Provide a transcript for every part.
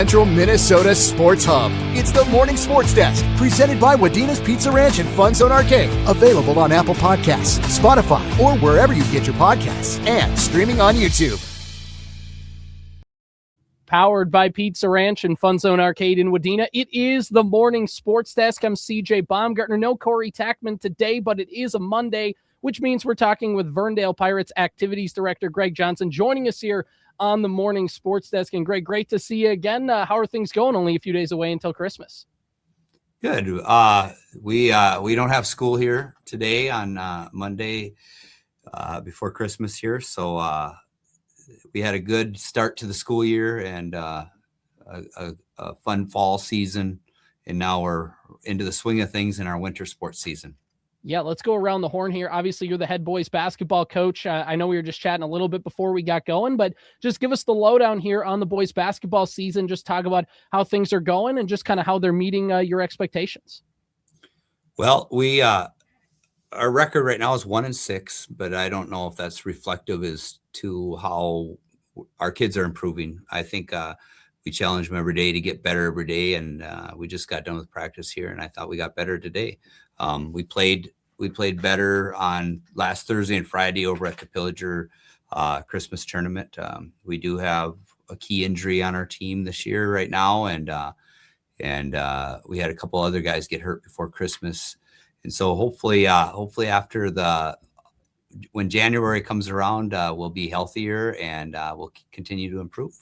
Central Minnesota Sports Hub. It's the Morning Sports Desk, presented by Wadena's Pizza Ranch and FunZone Arcade. Available on Apple Podcasts, Spotify, or wherever you get your podcasts, and streaming on YouTube. Powered by Pizza Ranch and FunZone Arcade in Wadena. It is the Morning Sports Desk. I'm CJ Baumgartner. No Corey Tackman today, but it is a Monday, which means we're talking with Verndale Pirates Activities Director Greg Johnson joining us here on the Morning Sports Desk. And Greg, great to see you again. How are things going? Only a few days away until Christmas. Good. We don't have school here today on Monday before Christmas here, so we had a good start to the school year and a fun fall season, and now we're into the swing of things in our winter sports season. Yeah, let's go around the horn here. Obviously, you're the head boys basketball coach. I know we were just chatting a little bit before we got going, but just give us the lowdown here on the boys basketball season. Just talk about how things are going and just kind of how they're meeting your expectations. Well, our record right now is 1-6, but I don't know if that's reflective as to how our kids are improving. I think we challenge them every day to get better every day, and we just got done with practice here, and I thought we got better today. We played better on last Thursday and Friday over at the Pillager Christmas tournament. We do have a key injury on our team this year right now, and we had a couple other guys get hurt before Christmas, and so hopefully after when January comes around, we'll be healthier and we'll continue to improve.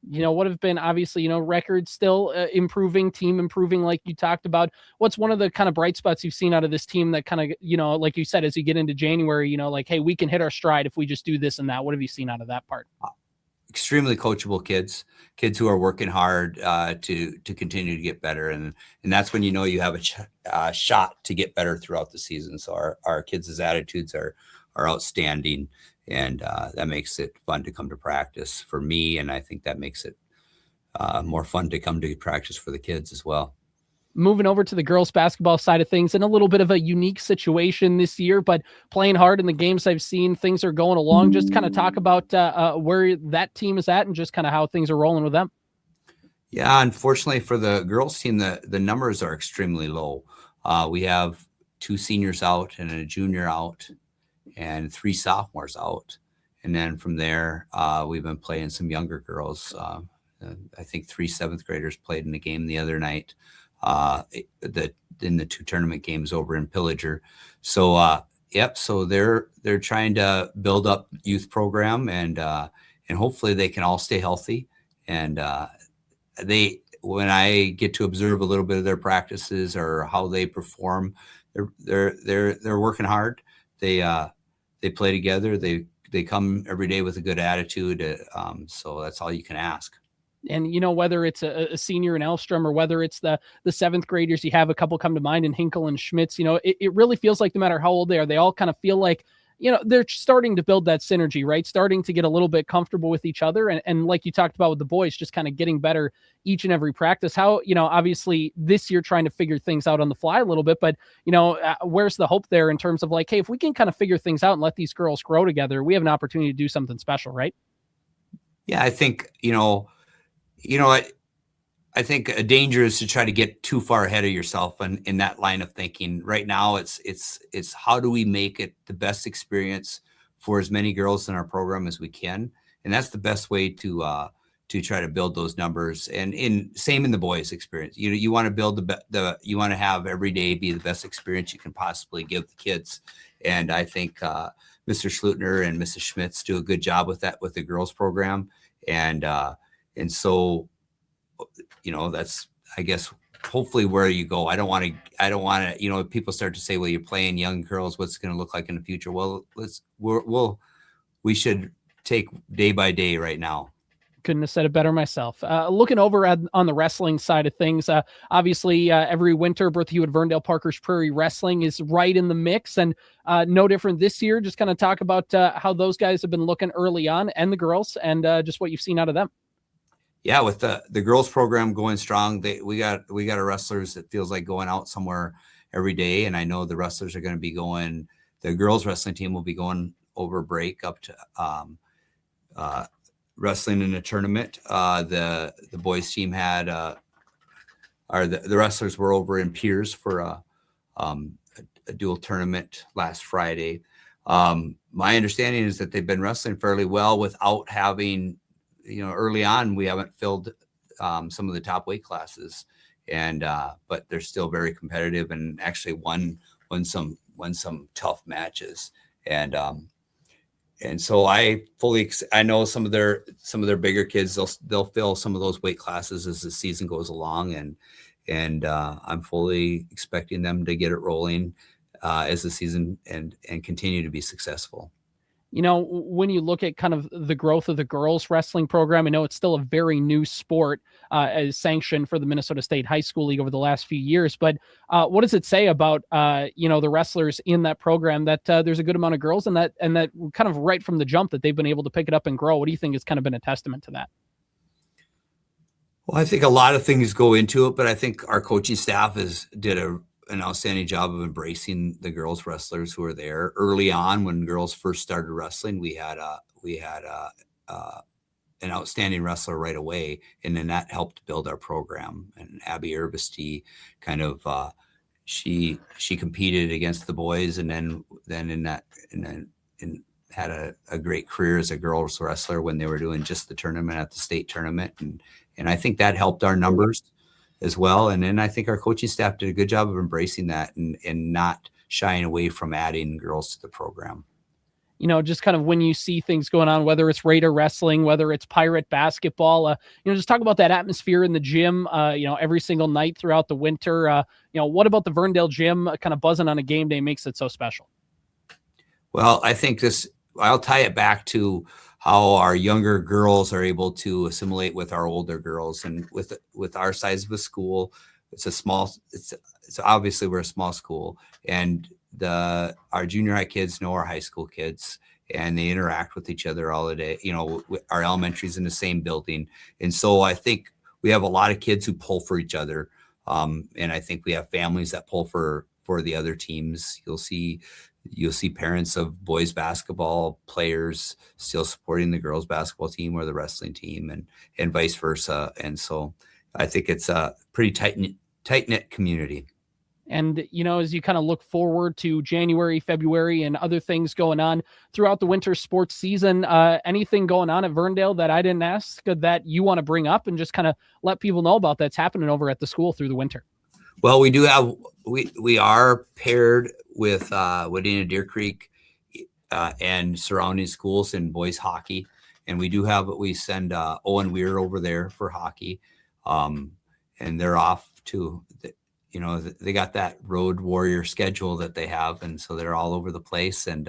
What have been obviously, records still improving, team improving, like you talked about. What's one of the kind of bright spots you've seen out of this team that kind of, like you said, as you get into January, like, hey, we can hit our stride if we just do this and that. What have you seen out of that part? Extremely coachable kids who are working hard to continue to get better. And that's when you have a shot to get better throughout the season. So our kids' attitudes are outstanding. And that makes it fun to come to practice for me. And I think that makes it more fun to come to practice for the kids as well. Moving over to the girls basketball side of things, in a little bit of a unique situation this year, but playing hard in the games I've seen, things are going along. Just kind of talk about where that team is at and just kind of how things are rolling with them. Yeah, unfortunately for the girls team, the numbers are extremely low. We have 2 seniors out and a junior out, and 3 sophomores out. And then from there, we've been playing some younger girls. I think 3 7th graders played in the game the other night, in the 2 tournament games over in Pillager. So, so they're trying to build up youth program and hopefully they can all stay healthy. And when I get to observe a little bit of their practices or how they perform, they're working hard. They play together. They come every day with a good attitude. So that's all you can ask. And, whether it's a senior in Elstrom or whether it's the 7th graders, you have a couple come to mind in Hinkle and Schmitz, it really feels like no matter how old they are, they all kind of feel like, they're starting to build that synergy, right? Starting to get a little bit comfortable with each other. And like you talked about with the boys, just kind of getting better each and every practice. How, obviously this year trying to figure things out on the fly a little bit, but, where's the hope there in terms of like, hey, if we can kind of figure things out and let these girls grow together, we have an opportunity to do something special, right? Yeah, I think, I think a danger is to try to get too far ahead of yourself in that line of thinking. Right now, it's how do we make it the best experience for as many girls in our program as we can, and that's the best way to try to build those numbers. And same in the boys' experience. You want to build you want to have every day be the best experience you can possibly give the kids. And I think Mr. Schlutner and Mrs. Schmitz do a good job with that with the girls program, and so. That's, I guess, hopefully where you go. I don't want to, people start to say, well, you're playing young girls. What's it going to look like in the future? Well, we should take day by day right now. Couldn't have said it better myself. Looking over on the wrestling side of things, obviously every winter, Bertha Hewitt Verndale Parker's Prairie Wrestling is right in the mix, and no different this year. Just kind of talk about how those guys have been looking early on, and the girls, and just what you've seen out of them. Yeah, with the girls program going strong, we got our wrestlers that feels like going out somewhere every day, and I know the wrestlers are going to be going. The girls wrestling team will be going over break up to wrestling in a tournament. The boys team had the wrestlers were over in Piers for a dual tournament last Friday. My understanding is that they've been wrestling fairly well without having, early on, we haven't filled some of the top weight classes, but they're still very competitive and actually won some tough matches. And so I know some of their bigger kids, they'll fill some of those weight classes as the season goes along. And I'm fully expecting them to get it rolling as the season and continue to be successful. When you look at kind of the growth of the girls wrestling program, I know it's still a very new sport as sanctioned for the Minnesota State High School League over the last few years. But what does it say about, the wrestlers in that program that there's a good amount of girls and that kind of right from the jump that they've been able to pick it up and grow? What do you think has kind of been a testament to that? Well, I think a lot of things go into it, but I think our coaching staff did an outstanding job of embracing the girls wrestlers who are there. Early on, when girls first started wrestling, we had an outstanding wrestler right away, and then that helped build our program. And Abby Irvesty kind of she competed against the boys, and then had a great career as a girls wrestler when they were doing just the tournament at the state tournament, and I think that helped our numbers as well. And then I think our coaching staff did a good job of embracing that and not shying away from adding girls to the program. Just kind of when you see things going on, whether it's Raider wrestling, whether it's Pirate basketball, just talk about that atmosphere in the gym, every single night throughout the winter. What about the Verndale gym kind of buzzing on a game day makes it so special? Well, I think I'll tie it back to how our younger girls are able to assimilate with our older girls. And with our size of a school, it's obviously we're a small school, and our junior high kids know our high school kids, and they interact with each other all the day. Our elementary's in the same building. And so I think we have a lot of kids who pull for each other. And I think we have families that pull for the other teams. You'll see parents of boys basketball players still supporting the girls basketball team or the wrestling team, and vice versa. And so I think it's a pretty tight-knit community. And, as you kind of look forward to January, February, and other things going on throughout the winter sports season, anything going on at Verndale that I didn't ask that you want to bring up and just kind of let people know about that's happening over at the school through the winter? Well, we are paired with Wadena Deer Creek and surrounding schools in boys hockey. And we send Owen Weir over there for hockey. And they're off to, they got that road warrior schedule that they have. And so they're all over the place. And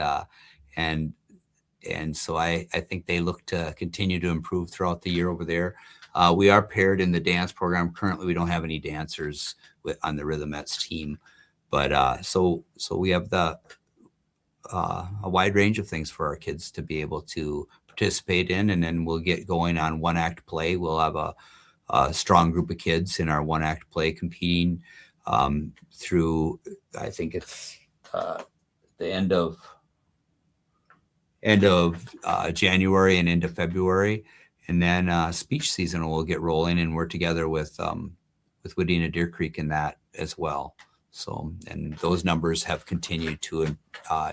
so I think they look to continue to improve throughout the year over there. We are paired in the dance program. Currently, we don't have any dancers on the Rhythmettes team, but so we have a wide range of things for our kids to be able to participate in, and then we'll get going on one act play. We'll have a strong group of kids in our one act play competing through. I think it's the end of January and into February. And then speech season will get rolling, and we're together with Wadena Deer Creek in that as well. So, and those numbers have continued to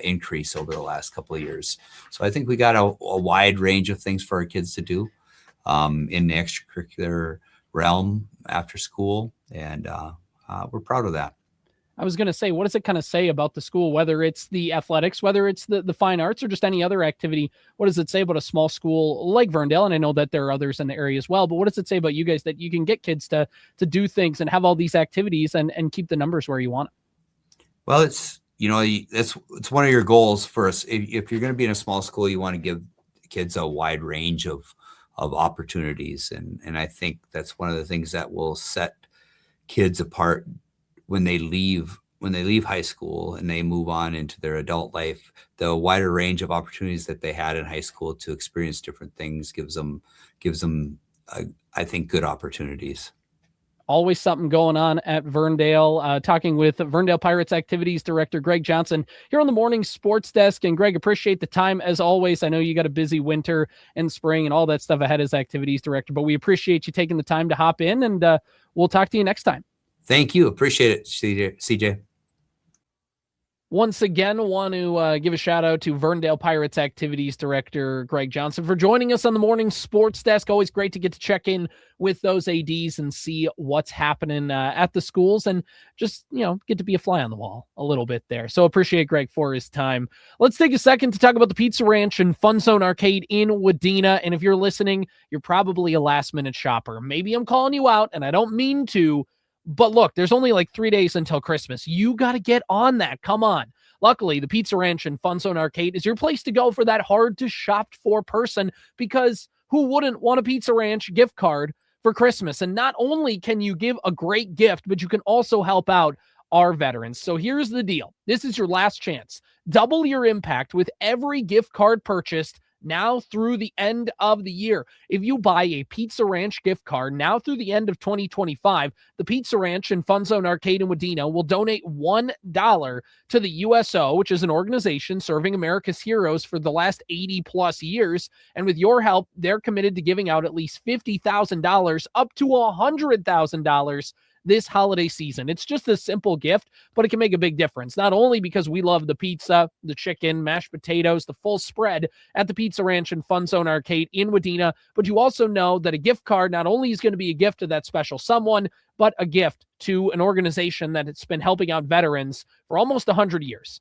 increase over the last couple of years. So I think we got a wide range of things for our kids to do in the extracurricular realm after school, and we're proud of that. I was going to say, what does it kind of say about the school, whether it's the athletics, whether it's the fine arts, or just any other activity? What does it say about a small school like Verndale? And I know that there are others in the area as well, but what does it say about you guys that you can get kids to do things and have all these activities and keep the numbers where you want it? Well, it's one of your goals for us. If you're going to be in a small school, you want to give kids a wide range of opportunities. And I think that's one of the things that will set kids apart when they leave high school and they move on into their adult life. The wider range of opportunities that they had in high school to experience different things gives them I think good opportunities. Always something going on at Verndale. Talking with Verndale Pirates Activities Director Greg Johnson here on the Morning Sports Desk. And Greg, appreciate the time as always. I know you got a busy winter and spring and all that stuff ahead as Activities Director, but we appreciate you taking the time to hop in, and we'll talk to you next time. Thank you. Appreciate it, CJ. Once again, want to give a shout out to Verndale Pirates Activities Director Greg Johnson for joining us on the Morning Sports Desk. Always great to get to check in with those ADs and see what's happening at the schools, and just, get to be a fly on the wall a little bit there. So appreciate Greg for his time. Let's take a second to talk about the Pizza Ranch and FunZone Arcade in Wadena. And if you're listening, you're probably a last minute shopper. Maybe I'm calling you out, and I don't mean to. But look, there's only like 3 days until Christmas. You got to get on that. Come on. Luckily, the Pizza Ranch and FunZone Arcade is your place to go for that hard-to-shop-for person, because who wouldn't want a Pizza Ranch gift card for Christmas? And not only can you give a great gift, but you can also help out our veterans. So here's the deal. This is your last chance. Double your impact with every gift card purchased now through the end of the year. If you buy a Pizza Ranch gift card now through the end of 2025, the Pizza Ranch and FunZone Arcade in Wadena will donate $1 to the USO, which is an organization serving America's heroes for the last 80 plus years. And with your help, they're committed to giving out at least $50,000 up to $100,000 this holiday season. It's just a simple gift, but it can make a big difference. Not only because we love the pizza, the chicken, mashed potatoes, the full spread at the Pizza Ranch and FunZone Arcade in Wadena, but you also know that a gift card not only is going to be a gift to that special someone, but a gift to an organization that has been helping out veterans for almost 100 years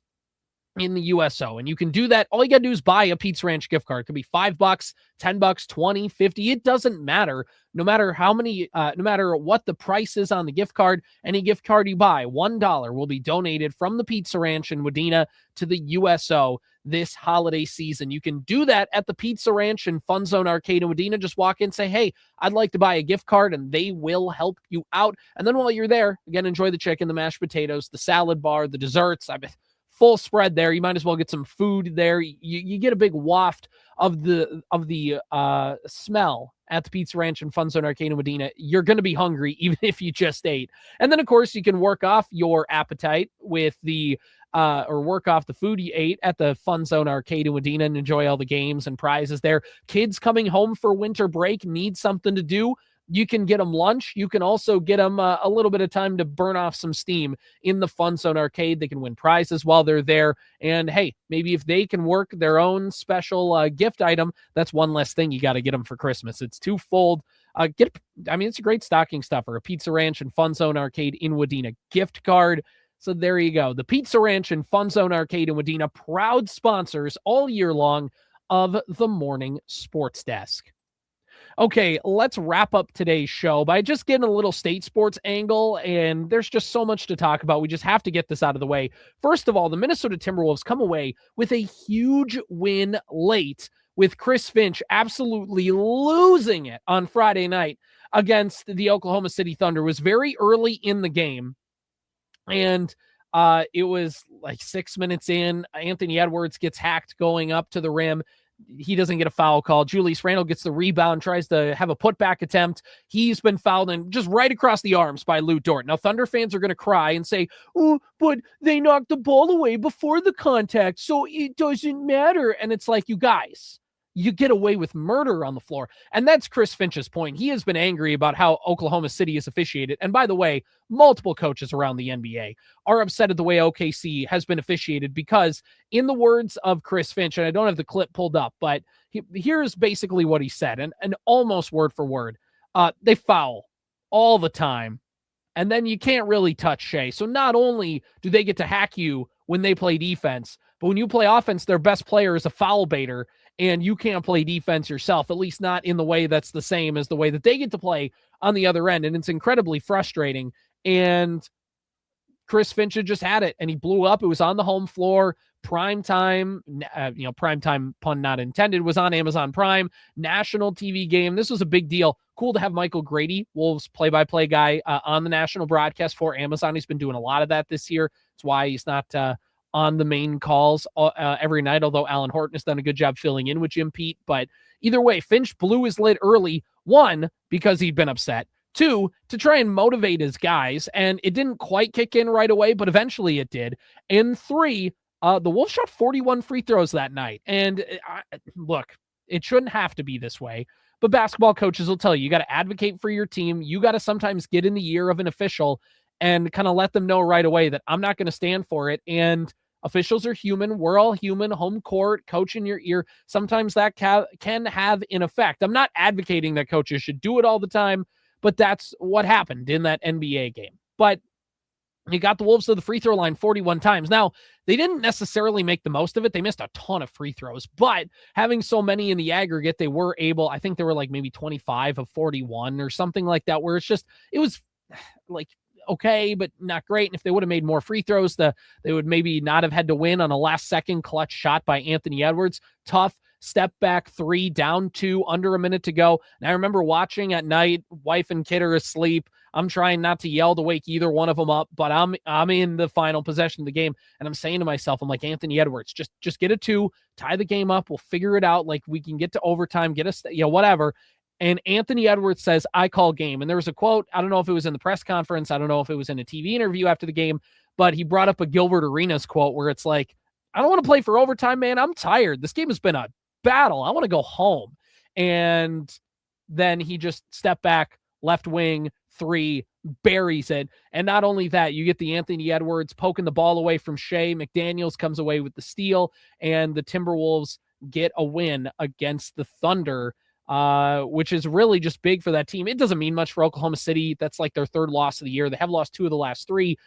in the USO. And you can do that. All you got to do is buy a Pizza Ranch gift card. It could be $5, $10, 20, 50. It doesn't matter. No matter how many, no matter what the price is on the gift card, any gift card you buy, $1 will be donated from the Pizza Ranch in Wadena to the USO this holiday season. You can do that at the Pizza Ranch and FunZone Arcade in Wadena. Just walk in, say, hey, I'd like to buy a gift card, and they will help you out. And then while you're there, again, enjoy the chicken, the mashed potatoes, the salad bar, the desserts. Full spread there. You might as well get some food there. You get a big waft of the smell at the Pizza Ranch and FunZone Arcade in Wadena. You're going to be hungry even if you just ate. And then, of course, you can work off your appetite with or work off the food you ate at the FunZone Arcade in Wadena and enjoy all the games and prizes there. Kids coming home for winter break need something to do. You can get them lunch. You can also get them a little bit of time to burn off some steam in the FunZone Arcade. They can win prizes while they're there. And hey, maybe if they can work their own special gift item, that's one less thing you got to get them for Christmas. It's twofold. It's a great stocking stuffer. A Pizza Ranch and FunZone Arcade in Wadena gift card. So there you go. The Pizza Ranch and FunZone Arcade in Wadena, proud sponsors all year long of the Morning Sports Desk. Okay, let's wrap up today's show by just getting a little state sports angle, and there's just so much to talk about. We just have to get this out of the way. First of all, the Minnesota Timberwolves come away with a huge win late, with Chris Finch absolutely losing it on Friday night against the Oklahoma City Thunder. It was very early in the game, and it was like 6 minutes in. Anthony Edwards gets hacked going up to the rim. He doesn't get a foul call. Julius Randle gets the rebound, tries to have a putback attempt. He's been fouled and just right across the arms by Lou Dort. Now, Thunder fans are going to cry and say, oh, but they knocked the ball away before the contact, so it doesn't matter. And it's like, you guys, you get away with murder on the floor. And that's Chris Finch's point. He has been angry about how Oklahoma City is officiated. And by the way, multiple coaches around the NBA are upset at the way OKC has been officiated, because in the words of Chris Finch, and I don't have the clip pulled up, but here's basically what he said, and almost word for word. They foul all the time, and then you can't really touch Shea. So not only do they get to hack you when they play defense, but when you play offense, their best player is a foul baiter, and you can't play defense yourself, at least not in the way that's the same as the way that they get to play on the other end. And it's incredibly frustrating. And Chris Finch had just had it, and he blew up. It was on the home floor, prime time, prime time, pun not intended, was on Amazon Prime, national TV game. This was a big deal. Cool to have Michael Grady, Wolves play-by-play guy, on the national broadcast for Amazon. He's been doing a lot of that this year. That's why he's not on the main calls every night, although Alan Horton has done a good job filling in with Jim Pete. But either way, Finch blew his lid early, one, because he'd been upset, 2, to try and motivate his guys, and it didn't quite kick in right away, but eventually it did. And 3, the Wolves shot 41 free throws that night. And look, it shouldn't have to be this way, but basketball coaches will tell you, you got to advocate for your team. You got to sometimes get in the ear of an official and kind of let them know right away that I'm not going to stand for it. And officials are human. We're all human. Home court, coach in your ear. Sometimes that can have an effect. I'm not advocating that coaches should do it all the time, but that's what happened in that NBA game. But he got the Wolves to the free throw line 41 times. Now, they didn't necessarily make the most of it. They missed a ton of free throws, but having so many in the aggregate, they were able, I think they were like maybe 25 of 41 or something like that, where it was like, okay, but not great. And if they would have made more free throws, they would maybe not have had to win on a last second clutch shot by Anthony Edwards. Tough step back 3, down 2, under a minute to go. And I remember watching at night, wife and kid are asleep. I'm trying not to yell to wake either one of them up, but I'm in the final possession of the game. And I'm saying to myself, I'm like, Anthony Edwards, just get a 2, tie the game up. We'll figure it out. Like, we can get to overtime, get us, whatever. And Anthony Edwards says, I call game. And there was a quote, I don't know if it was in the press conference, I don't know if it was in a TV interview after the game, but he brought up a Gilbert Arenas quote where it's like, I don't want to play for overtime, man. I'm tired. This game has been a battle. I want to go home. And then he just stepped back, left wing, 3, buries it. And not only that, you get the Anthony Edwards poking the ball away from Shea. McDaniels comes away with the steal, and the Timberwolves get a win against the Thunder, which is really just big for that team. It doesn't mean much for Oklahoma City. That's like their 3rd loss of the year. They have lost 2 of the last 3.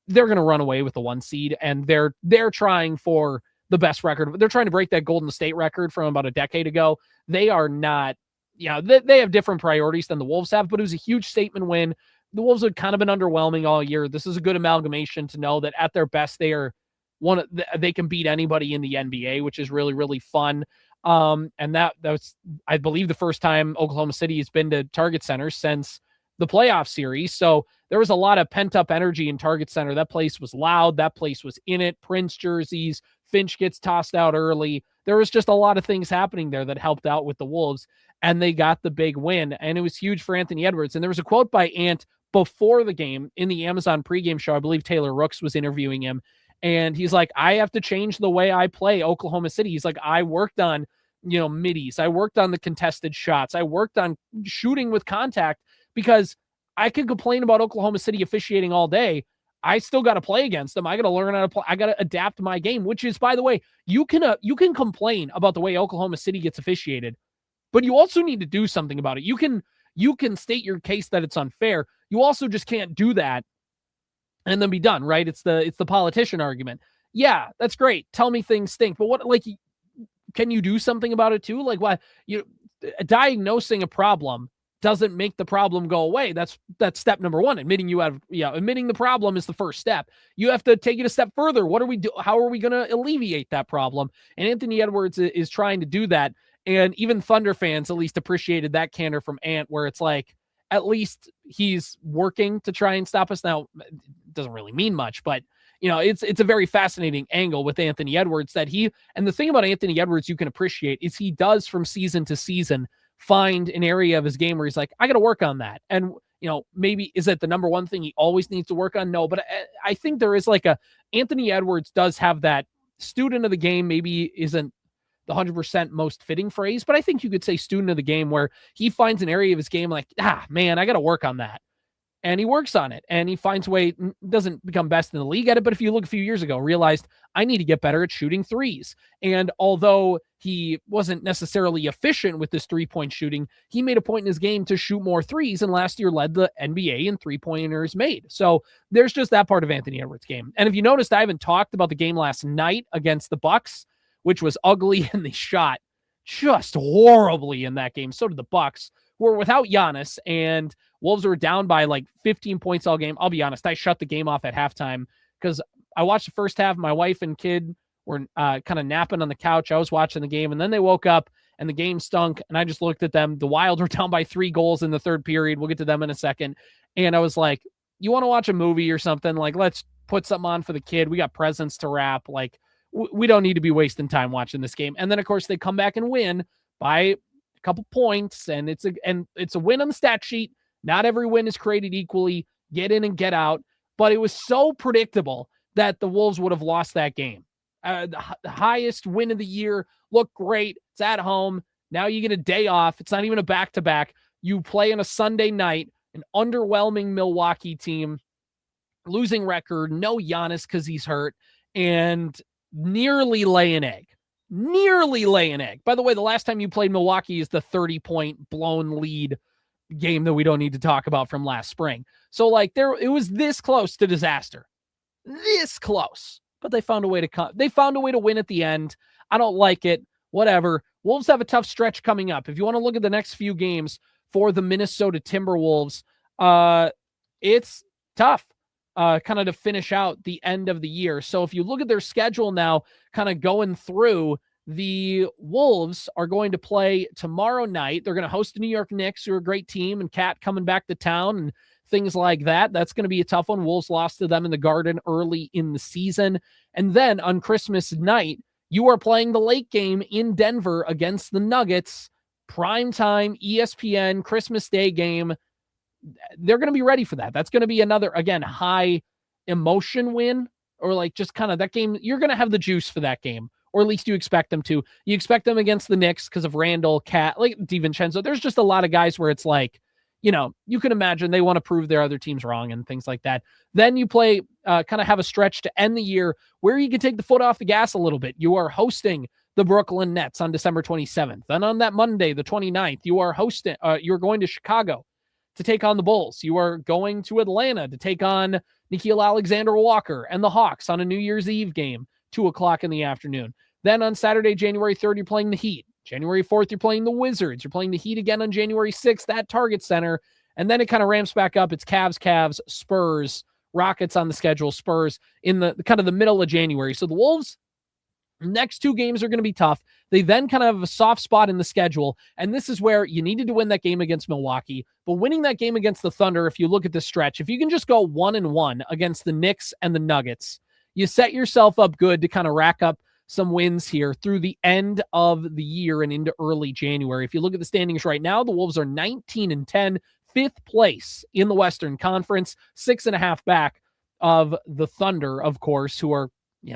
They're going to run away with the 1 seed, and they're trying for the best record. They're trying to break that Golden State record from about a decade ago. They are not, they have different priorities than the Wolves have, but it was a huge statement win. The Wolves have kind of been underwhelming all year. This is a good amalgamation to know that at their best, they can beat anybody in the NBA, which is really, really fun. And that was, I believe, the first time Oklahoma City has been to Target Center since the playoff series. So there was a lot of pent up energy in Target Center. That place was loud. That place was in it. Prince jerseys, Finch gets tossed out early. There was just a lot of things happening there that helped out with the Wolves, and they got the big win. And it was huge for Anthony Edwards. And there was a quote by Ant before the game in the Amazon pregame show. I believe Taylor Rooks was interviewing him. And he's like, I have to change the way I play Oklahoma City. He's like, I worked on, middies. I worked on the contested shots. I worked on shooting with contact, because I could complain about Oklahoma City officiating all day. I still got to play against them. I got to learn how to play. I got to adapt my game, which is, by the way, you can complain about the way Oklahoma City gets officiated, but you also need to do something about it. You can state your case that it's unfair. You also just can't do that and then be done, right? It's the politician argument. Yeah, that's great. Tell me things stink, but what, like, can you do something about it too? Like, what, diagnosing a problem doesn't make the problem go away. That's step number 1. Admitting the problem is the first step. You have to take it a step further. What are we do? How are we going to alleviate that problem? And Anthony Edwards is trying to do that. And even Thunder fans at least appreciated that candor from Ant, where it's like, at least he's working to try and stop us. Now, it doesn't really mean much, but it's a very fascinating angle with Anthony Edwards and the thing about Anthony Edwards you can appreciate is he does from season to season find an area of his game where he's like, I got to work on that. And, maybe is it the number 1 thing he always needs to work on? No, but I think there is Anthony Edwards does have that student of the game, maybe isn't the 100% most fitting phrase, but I think you could say student of the game, where he finds an area of his game like, man, I got to work on that. And he works on it, and he finds a way, doesn't become best in the league at it, but if you look a few years ago, realized I need to get better at shooting threes. And although he wasn't necessarily efficient with this 3-point shooting, he made a point in his game to shoot more threes, and last year led the NBA in 3-pointers made. So there's just that part of Anthony Edwards' game. And if you noticed, I haven't talked about the game last night against the Bucks, which was ugly, and they shot just horribly in that game. So did the Bucks, who were without Giannis, and Wolves were down by like 15 points all game. I'll be honest, I shut the game off at halftime because I watched the first half. My wife and kid were kind of napping on the couch. I was watching the game, and then they woke up and the game stunk, and I just looked at them. The Wild were down by 3 goals in the 3rd period. We'll get to them in a second. And I was like, you want to watch a movie or something? Like, let's put something on for the kid. We got presents to wrap. Like, we don't need to be wasting time watching this game. And then, of course, they come back and win by a couple points, and it's a win on the stat sheet. Not every win is created equally. Get in and get out. But it was so predictable that the Wolves would have lost that game. The highest win of the year, looked great. It's at home. Now you get a day off. It's not even a back-to-back. You play on a Sunday night, an underwhelming Milwaukee team, losing record, no Giannis because he's hurt, and nearly lay an egg. Nearly lay an egg. By the way, the last time you played Milwaukee is the 30-point blown lead game that we don't need to talk about from last spring. So, like, it was this close to disaster. This close. But they found a way to come. They found a way to win at the end. I don't like it. Whatever. Wolves have a tough stretch coming up. If you want to look at the next few games for the Minnesota Timberwolves, it's tough kind of to finish out the end of the year. So if you look at their schedule now, kind of going through, the Wolves are going to play tomorrow night. They're going to host the New York Knicks, who are a great team, and Cat coming back to town and things like that. That's going to be a tough one. Wolves lost to them in the Garden early in the season. And then on Christmas night, you are playing the late game in Denver against the Nuggets. Primetime, ESPN, Christmas Day game. They're going to be ready for that. That's going to be another, again, high emotion win, or like just kind of that game. You're going to have the juice for that game, or at least you expect them to. You expect them against the Knicks because of Randall, Cat, like DiVincenzo. There's just a lot of guys where it's like, you know, you can imagine they want to prove their other teams wrong and things like that. Then you play, kind of have a stretch to end the year where you can take the foot off the gas a little bit. You are hosting the Brooklyn Nets on December 27th. Then on that Monday, the 29th, you are hosting, you're going to Chicago to take on the Bulls. You are going to Atlanta to take on Nickeil Alexander-Walker and the Hawks on a New Year's Eve game, 2:00 in the afternoon. Then on Saturday, January 3rd, you're playing the Heat. January 4th, you're playing the Wizards. You're playing the Heat again on January 6th at Target Center. And then it kind of ramps back up. It's Cavs, Spurs, Rockets on the schedule, Spurs in the kind of the middle of January. So the Wolves, next two games are going to be tough. They then kind of have a soft spot in the schedule. And this is where you needed to win that game against Milwaukee. But winning that game against the Thunder, if you look at this stretch, if you can just go 1-1 against the Knicks and the Nuggets, you set yourself up good to kind of rack up some wins here through the end of the year and into early January. If you look at the standings right now, the Wolves are 19-10, fifth place in the Western Conference, 6.5 back of the Thunder, of course, who are,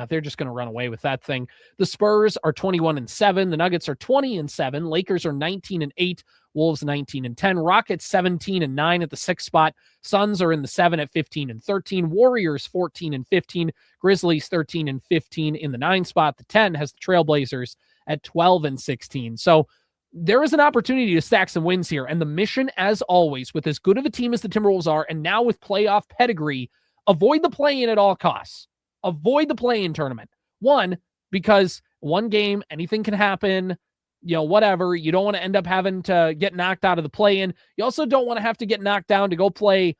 they're just going to run away with that thing. The Spurs are 21-7. The Nuggets are 20-7. Lakers are 19-8. Wolves 19-10. Rockets 17-9 at the 6th spot. Suns are in the 7 at 15-13. Warriors 14-15. Grizzlies 13-15 in the 9 spot. The 10 has the Trailblazers at 12-16. So there is an opportunity to stack some wins here. And the mission, as always, with as good of a team as the Timberwolves are, and now with playoff pedigree, avoid the play-in at all costs. Avoid the play-in tournament. One, because one game, anything can happen, whatever. You don't want to end up having to get knocked out of the play-in. You also don't want to have to get knocked down to go play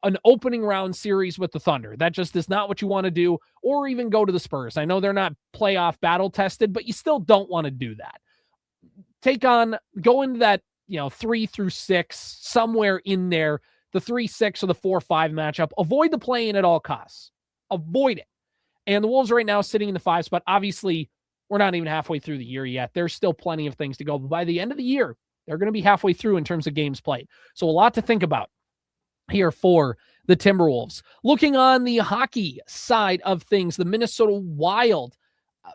an opening round series with the Thunder. That just is not what you want to do, or even go to the Spurs. I know they're not playoff battle tested, but you still don't want to do that. Go into that, 3-6, somewhere in there, the 3-6 or the 4-5 matchup. Avoid the play-in at all costs. Avoid it. And the Wolves right now sitting in the 5 spot. Obviously, we're not even halfway through the year yet. There's still plenty of things to go. But by the end of the year, they're going to be halfway through in terms of games played. So a lot to think about here for the Timberwolves. Looking on the hockey side of things, the Minnesota Wild.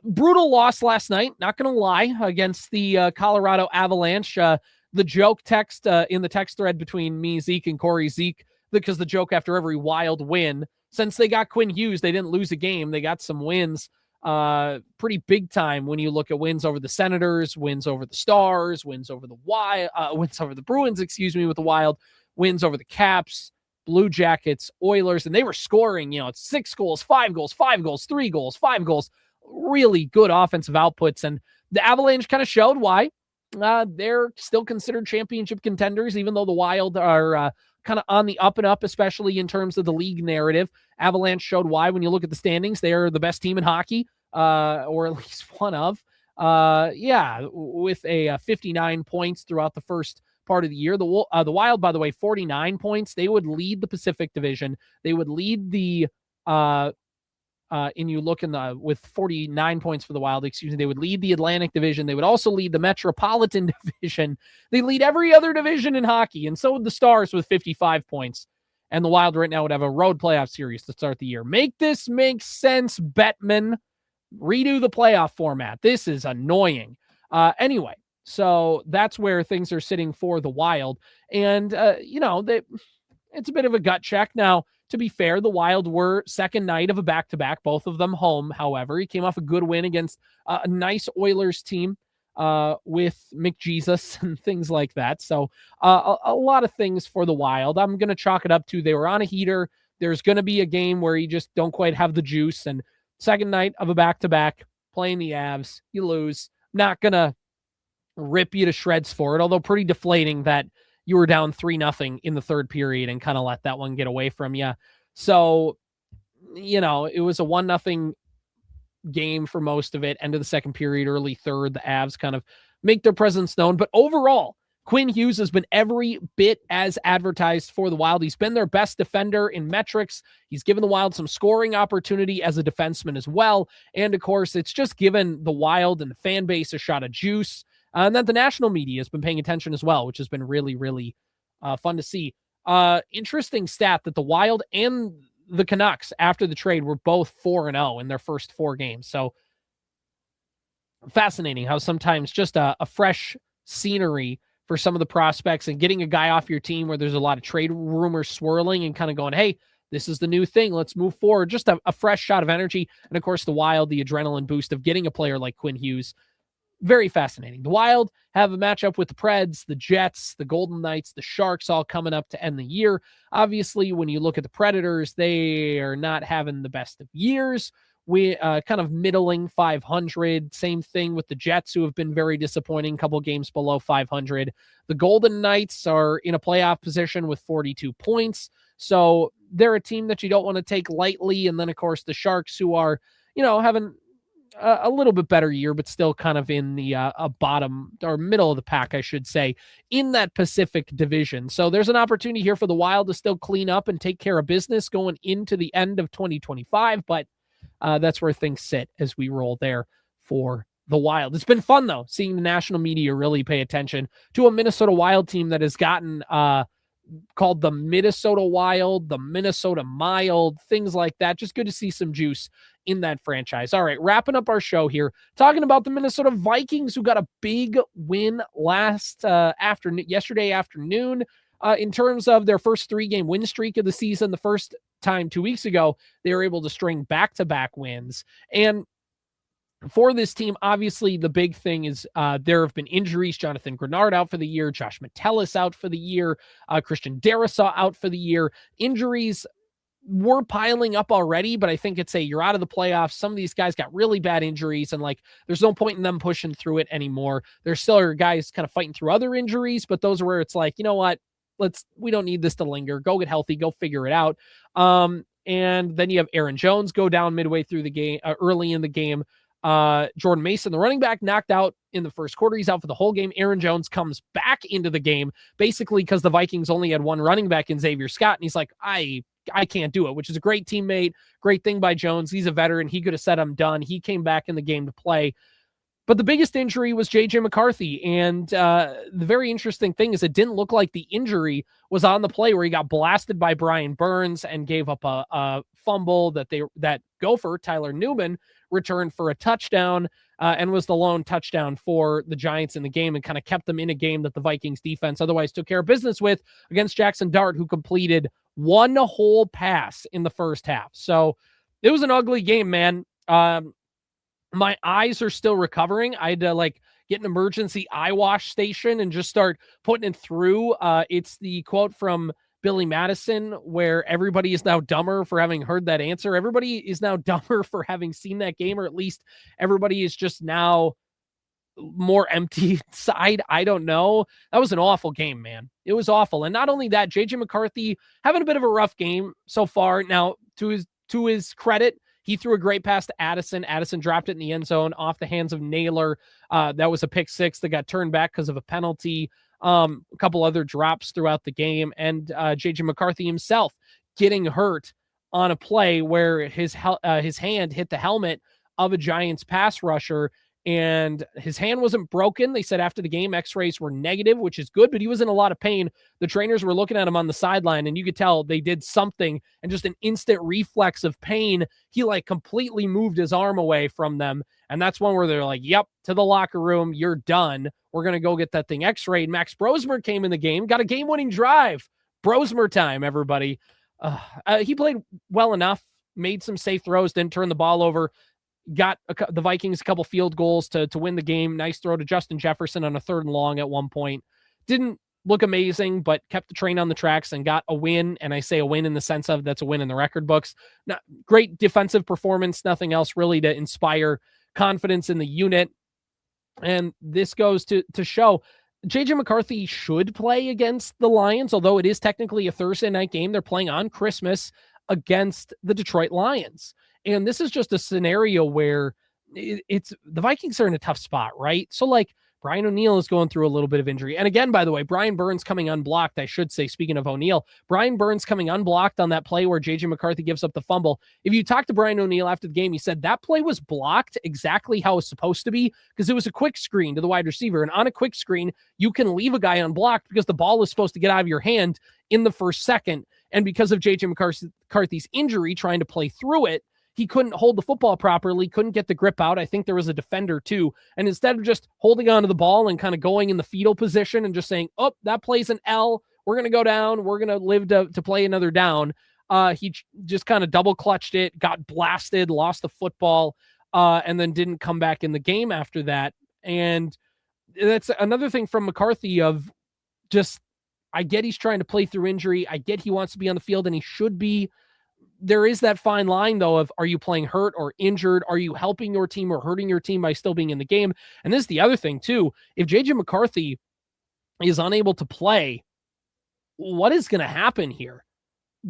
Brutal loss last night, not going to lie, against the Colorado Avalanche. The joke text in the text thread between me, Zeke, and Corey, Zeke, because the joke after every Wild win, since they got Quinn Hughes, they didn't lose a game. They got some wins pretty big time when you look at wins over the Senators, wins over the Stars, wins over the wins over the Bruins, with the Wild, wins over the Caps, Blue Jackets, Oilers, and they were scoring, 6 goals, 5 goals, 5 goals, 3 goals, 5 goals, really good offensive outputs. And the Avalanche kind of showed why they're still considered championship contenders, even though the Wild are kind of on the up and up, especially in terms of the league narrative. Avalanche showed why when you look at the standings. They are the best team in hockey, or at least one of. With a 59 points throughout the first part of the year. The Wild, by the way, 49 points. They would lead the Pacific Division. They would lead the and you look with 49 points for the Wild, they would lead the Atlantic Division. They would also lead the Metropolitan Division. They lead every other division in hockey, and so would the Stars with 55 points. And the Wild right now would have a road playoff series to start the year. Make this make sense, Bettman. Redo the playoff format. This is annoying. Anyway, so that's where things are sitting for the Wild. And, it's a bit of a gut check. Now, to be fair, the Wild were second night of a back-to-back, both of them home. However, he came off a good win against a nice Oilers team with McJesus and things like that. So a lot of things for the Wild. I'm going to chalk it up to they were on a heater. There's going to be a game where you just don't quite have the juice. And second night of a back-to-back, playing the Avs, you lose. Not going to rip you to shreds for it, although pretty deflating that you were down 3-0 in the third period and kind of let that one get away from you. So, it was a 1-0 game for most of it. End of the second period, early third, the Avs kind of make their presence known. But overall, Quinn Hughes has been every bit as advertised for the Wild. He's been their best defender in metrics. He's given the Wild some scoring opportunity as a defenseman as well. And of course, it's just given the Wild and the fan base a shot of juice. And that the national media has been paying attention as well, which has been really, really fun to see. Interesting stat that the Wild and the Canucks after the trade were both 4-0 in their first 4 games. So fascinating how sometimes just a fresh scenery for some of the prospects and getting a guy off your team where there's a lot of trade rumors swirling and kind of going, hey, this is the new thing. Let's move forward. Just a fresh shot of energy. And of course, the Wild, the adrenaline boost of getting a player like Quinn Hughes. Very fascinating. The Wild have a matchup with the Preds, the Jets, the Golden Knights, the Sharks all coming up to end the year. Obviously, when you look at the Predators, they are not having the best of years. We kind of middling 500. Same thing with the Jets, who have been very disappointing, couple games below 500. The Golden Knights are in a playoff position with 42 points. So they're a team that you don't want to take lightly. And then, of course, the Sharks, who are, having a little bit better year, but still kind of in the bottom or middle of the pack, I should say, in that Pacific division. So there's an opportunity here for the Wild to still clean up and take care of business going into the end of 2025. But that's where things sit as we roll there for the Wild. It's been fun, though, seeing the national media really pay attention to a Minnesota Wild team that has gotten called the Minnesota Wild, the Minnesota Mild, things like that. Just good to see some juice in that franchise. All right, wrapping up our show here, talking about the Minnesota Vikings, who got a big win yesterday afternoon in terms of their first 3-game win streak of the season. The first time 2 weeks ago, they were able to string back-to-back wins. And for this team, obviously, the big thing is there have been injuries. Jonathan Grenard out for the year, Josh Metellus out for the year, Christian Darrisaw out for the year. Injuries were piling up already, but I think it's you're out of the playoffs. Some of these guys got really bad injuries, and there's no point in them pushing through it anymore. There's still guys kind of fighting through other injuries, but those are where it's you know what? We don't need this to linger. Go get healthy. Go figure it out. And then you have Aaron Jones go down midway through the game, early in the game. Jordan Mason, the running back, knocked out in the first quarter. He's out for the whole game. Aaron Jones comes back into the game basically because the Vikings only had one running back in Xavier Scott. And he's like, I can't do it, which is a great teammate. Great thing by Jones. He's a veteran. He could have said, I'm done. He came back in the game to play. But the biggest injury was J.J. McCarthy. And the very interesting thing is it didn't look like the injury was on the play where he got blasted by Brian Burns and gave up a fumble that Gopher, Tyler Newman, returned for a touchdown and was the lone touchdown for the Giants in the game and kind of kept them in a game that the Vikings defense otherwise took care of business with against Jackson Dart, who completed one whole pass in the first half. So it was an ugly game, man. My eyes are still recovering. I had to get an emergency eye wash station and just start putting it through. It's the quote from Billy Madison where everybody is now dumber for having heard that answer. Everybody is now dumber for having seen that game, or at least everybody is just now more empty inside. I don't know. That was an awful game, man. It was awful. And not only that, JJ McCarthy having a bit of a rough game so far. Now, to his credit, he threw a great pass to Addison. Addison dropped it in the end zone off the hands of Naylor. That was a pick six that got turned back because of a penalty. A couple other drops throughout the game. And JJ McCarthy himself getting hurt on a play where his hand hit the helmet of a Giants pass rusher, and his hand wasn't broken. They said after the game, x-rays were negative, which is good, but he was in a lot of pain. The trainers were looking at him on the sideline, and you could tell they did something, and just an instant reflex of pain, he like completely moved his arm away from them. And that's one where they're like, yep, to the locker room, you're done. We're going to go get that thing x-rayed. Max Brosmer came in the game, got a game-winning drive. Brosmer time, everybody. He played well enough, made some safe throws, didn't turn the ball over. Got the Vikings a couple field goals to win the game. Nice throw to Justin Jefferson on a 3rd and long at one point. Didn't look amazing, but kept the train on the tracks and got a win. And I say a win in the sense of that's a win in the record books. Not great defensive performance, nothing else really to inspire confidence in the unit. And this goes to show JJ McCarthy should play against the Lions, although it is technically a Thursday night game. They're playing on Christmas against the Detroit Lions. And this is just a scenario where it's the Vikings are in a tough spot, right? So like Brian O'Neill is going through a little bit of injury. And again, by the way, Brian Burns coming unblocked, I should say, speaking of O'Neill, Brian Burns coming unblocked on that play where JJ McCarthy gives up the fumble. If you talk to Brian O'Neill after the game, he said that play was blocked exactly how it's supposed to be because it was a quick screen to the wide receiver. And on a quick screen, you can leave a guy unblocked because the ball is supposed to get out of your hand in the first second. And because of JJ McCarthy's injury, trying to play through it, he couldn't hold the football properly, couldn't get the grip out. I think there was a defender too. And instead of just holding onto the ball and kind of going in the fetal position and just saying, oh, that plays an L, we're going to go down, we're going to live to play another down. He just kind of double clutched it, got blasted, lost the football, and then didn't come back in the game after that. And that's another thing from McCarthy of just, I get he's trying to play through injury. I get he wants to be on the field and he should be. There is that fine line, though, of are you playing hurt or injured? Are you helping your team or hurting your team by still being in the game? And this is the other thing, too. If JJ McCarthy is unable to play, what is going to happen here?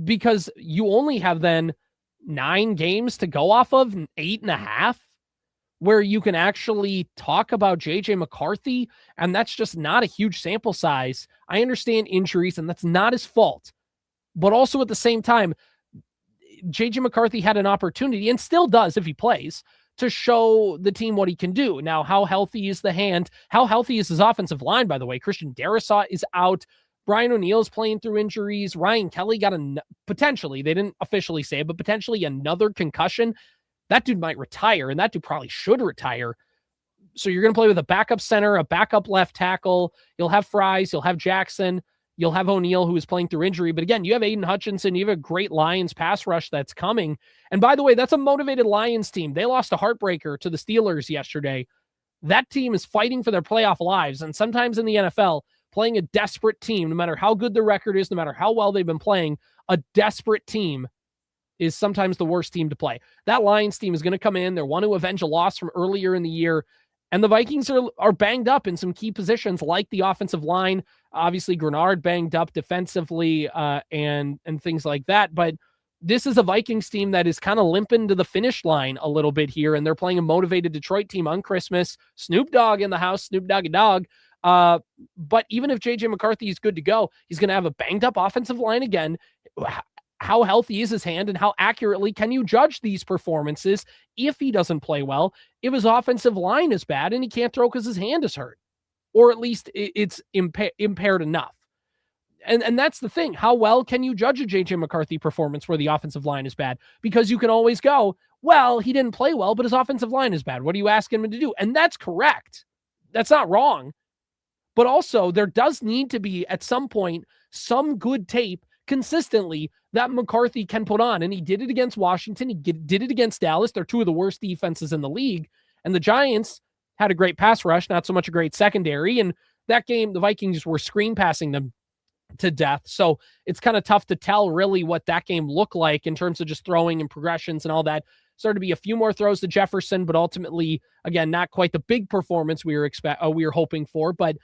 Because you only have then 9 games to go off of, 8.5, where you can actually talk about JJ McCarthy, and that's just not a huge sample size. I understand injuries, and that's not his fault. But also at the same time, JJ McCarthy had an opportunity, and still does if he plays, to show the team what he can do. Now, how healthy is the hand? How healthy is his offensive line, by the way? Christian Darrisaw is out. Brian O'Neill is playing through injuries. Ryan Kelly got potentially, they didn't officially say it, but potentially another concussion. That dude might retire, and that dude probably should retire. So you're going to play with a backup center, a backup left tackle. You'll have Fries, you'll have Jackson. You'll have O'Neill, who is playing through injury. But again, you have Aiden Hutchinson. You have a great Lions pass rush that's coming. And by the way, that's a motivated Lions team. They lost a heartbreaker to the Steelers yesterday. That team is fighting for their playoff lives. And sometimes in the NFL, playing a desperate team, no matter how good the record is, no matter how well they've been playing, a desperate team is sometimes the worst team to play. That Lions team is going to come in. They want to avenge a loss from earlier in the year. And the Vikings are banged up in some key positions like the offensive line. Obviously, Grenard banged up defensively and things like that. But this is a Vikings team that is kind of limping to the finish line a little bit here, and they're playing a motivated Detroit team on Christmas. Snoop Dogg in the house, Snoop Doggy Dogg. But even if JJ McCarthy is good to go, he's going to have a banged up offensive line again. How healthy is his hand, and how accurately can you judge these performances if he doesn't play well, if his offensive line is bad and he can't throw because his hand is hurt, or at least it's impaired enough. And that's the thing. How well can you judge a JJ McCarthy performance where the offensive line is bad? Because you can always go, well, he didn't play well, but his offensive line is bad. What are you asking him to do? And that's correct. That's not wrong. But also, there does need to be, at some point, some good tape consistently that McCarthy can put on. And he did it against Washington. He did it against Dallas. They're two of the worst defenses in the league. And the Giants had a great pass rush, not so much a great secondary. And that game, the Vikings were screen passing them to death. So it's kind of tough to tell really what that game looked like in terms of just throwing and progressions and all that. Started to be a few more throws to Jefferson, but ultimately, again, not quite the big performance we were hoping for. But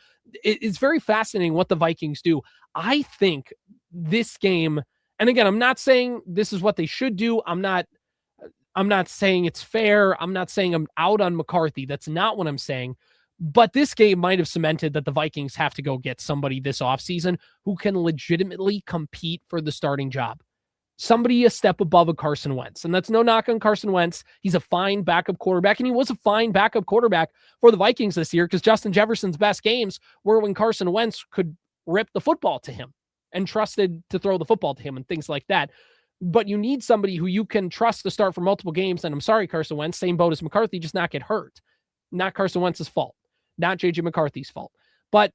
it's very fascinating what the Vikings do. I think this game, and again, I'm not saying this is what they should do. I'm not saying it's fair. I'm not saying I'm out on McCarthy. That's not what I'm saying. But this game might have cemented that the Vikings have to go get somebody this offseason who can legitimately compete for the starting job. somebody a step above a Carson Wentz. And that's no knock on Carson Wentz. He's a fine backup quarterback, and he was a fine backup quarterback for the Vikings this year because Justin Jefferson's best games were when Carson Wentz could rip the football to him and trusted to throw the football to him and things like that. But you need somebody who you can trust to start for multiple games. And I'm sorry, Carson Wentz, same boat as McCarthy, just not get hurt. Not Carson Wentz's fault, not JJ McCarthy's fault. But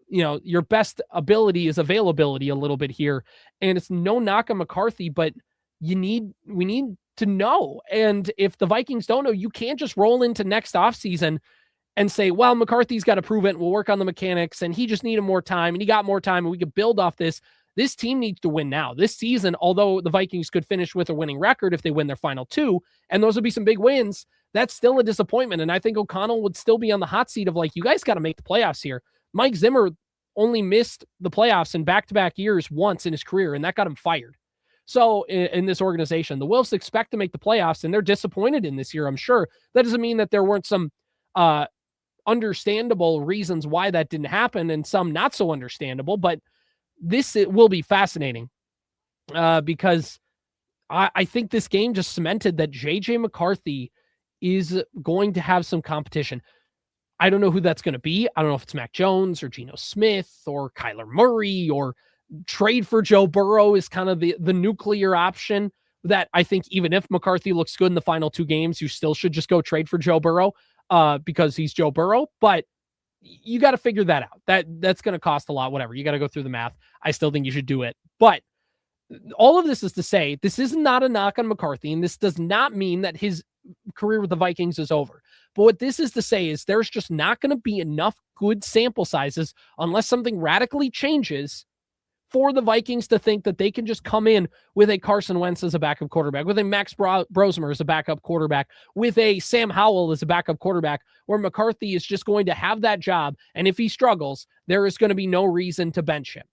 your best ability is availability a little bit here. And it's no knock on McCarthy, but we need to know. And if the Vikings don't know, you can't just roll into next offseason and say, well, McCarthy's got to prove it. We'll work on the mechanics and he just needed more time and he got more time and we could build off this. This team needs to win now. This season, although the Vikings could finish with a winning record if they win their final two, and those would be some big wins, that's still a disappointment. And I think O'Connell would still be on the hot seat of like, you guys got to make the playoffs here. Mike Zimmer only missed the playoffs in back-to-back years once in his career, and that got him fired. So in this organization, the Wolves expect to make the playoffs, and they're disappointed in this year, I'm sure. That doesn't mean that there weren't some understandable reasons why that didn't happen and some not so understandable, but it will be fascinating because I think this game just cemented that J.J. McCarthy is going to have some competition. I don't know who that's going to be. I don't know if it's Mac Jones or Geno Smith or Kyler Murray or trade for Joe Burrow is kind of the nuclear option that I think even if McCarthy looks good in the final two games, you still should just go trade for Joe Burrow because he's Joe Burrow. But you got to figure that out. That's going to cost a lot, whatever. You got to go through the math. I still think you should do it. But all of this is to say, this is not a knock on McCarthy, and this does not mean that his career with the Vikings is over. But what this is to say is there's just not going to be enough good sample sizes unless something radically changes for the Vikings to think that they can just come in with a Carson Wentz as a backup quarterback, with a Max Brosmer as a backup quarterback, with a Sam Howell as a backup quarterback, where McCarthy is just going to have that job. And if he struggles, there is going to be no reason to bench him.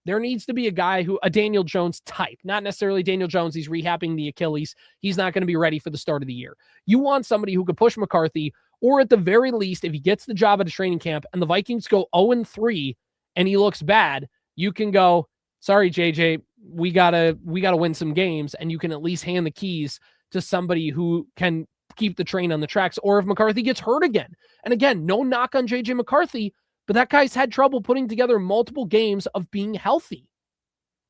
There needs to be a Daniel Jones type, not necessarily Daniel Jones. He's rehabbing the Achilles. He's not going to be ready for the start of the year. You want somebody who could push McCarthy, or at the very least, if he gets the job at a training camp and the Vikings go 0-3 and he looks bad, you can go, sorry, JJ, we gotta win some games, and you can at least hand the keys to somebody who can keep the train on the tracks. Or if McCarthy gets hurt again, and again, no knock on JJ McCarthy, but that guy's had trouble putting together multiple games of being healthy.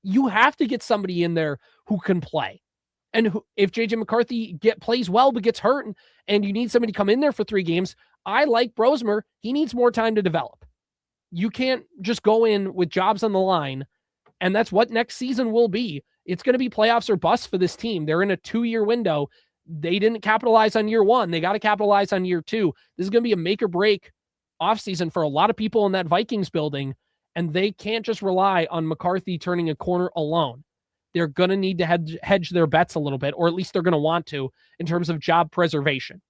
You have to get somebody in there who can play. And if JJ McCarthy plays well but gets hurt and you need somebody to come in there for 3 games, I like Brosmer. He needs more time to develop. You can't just go in with jobs on the line, and that's what next season will be. It's going to be playoffs or bust for this team. They're in a 2-year window. They didn't capitalize on year 1. They got to capitalize on year 2. This is going to be a make or break offseason for a lot of people in that Vikings building, and they can't just rely on McCarthy turning a corner alone. They're going to need to hedge their bets a little bit, or at least they're going to want to, in terms of job preservation.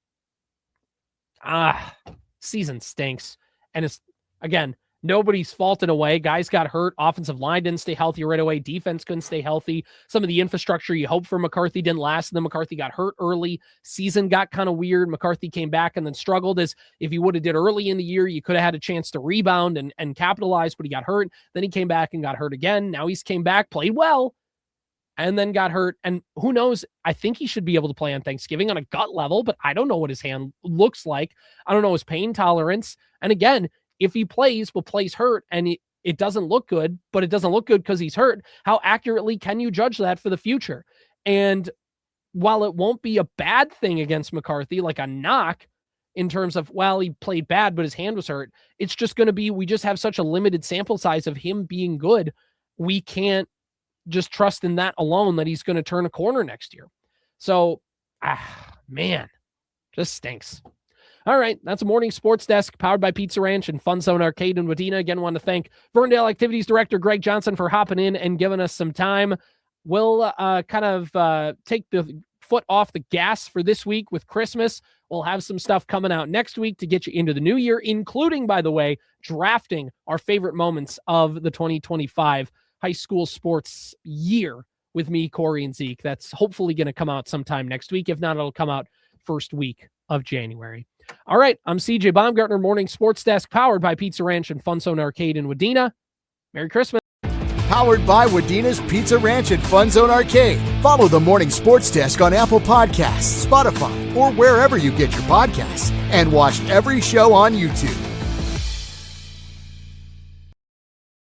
Season stinks. And it's, again, nobody's fault in a way. Guys got hurt. Offensive line didn't stay healthy right away. Defense couldn't stay healthy. Some of the infrastructure you hoped for McCarthy didn't last. And then McCarthy got hurt early. Season got kind of weird. McCarthy came back and then struggled. As if he would have did early in the year, you could have had a chance to rebound and capitalize, but he got hurt. Then he came back and got hurt again. Now he's came back, played well, and then got hurt. And who knows? I think he should be able to play on Thanksgiving on a gut level, but I don't know what his hand looks like. I don't know his pain tolerance. And again, if he plays, but plays hurt and it doesn't look good, but it doesn't look good because he's hurt, how accurately can you judge that for the future? And while it won't be a bad thing against McCarthy, like a knock in terms of, well, he played bad, but his hand was hurt, it's just going to be, we just have such a limited sample size of him being good. We can't just trust in that alone that he's going to turn a corner next year. So, man, just stinks. All right, that's a morning sports desk powered by Pizza Ranch and FunZone Arcade in Wadena. Again, want to thank Verndale Activities Director Greg Johnson for hopping in and giving us some time. We'll take the foot off the gas for this week with Christmas. We'll have some stuff coming out next week to get you into the new year, including, by the way, drafting our favorite moments of the 2025 high school sports year with me, Corey, and Zeke. That's hopefully going to come out sometime next week. If not, it'll come out first week of January. All right, I'm CJ Baumgartner, Morning Sports Desk, powered by Pizza Ranch and FunZone Arcade in Wadena. Merry Christmas. Powered by Wadena's Pizza Ranch and FunZone Arcade. Follow the Morning Sports Desk on Apple Podcasts, Spotify, or wherever you get your podcasts. And watch every show on YouTube.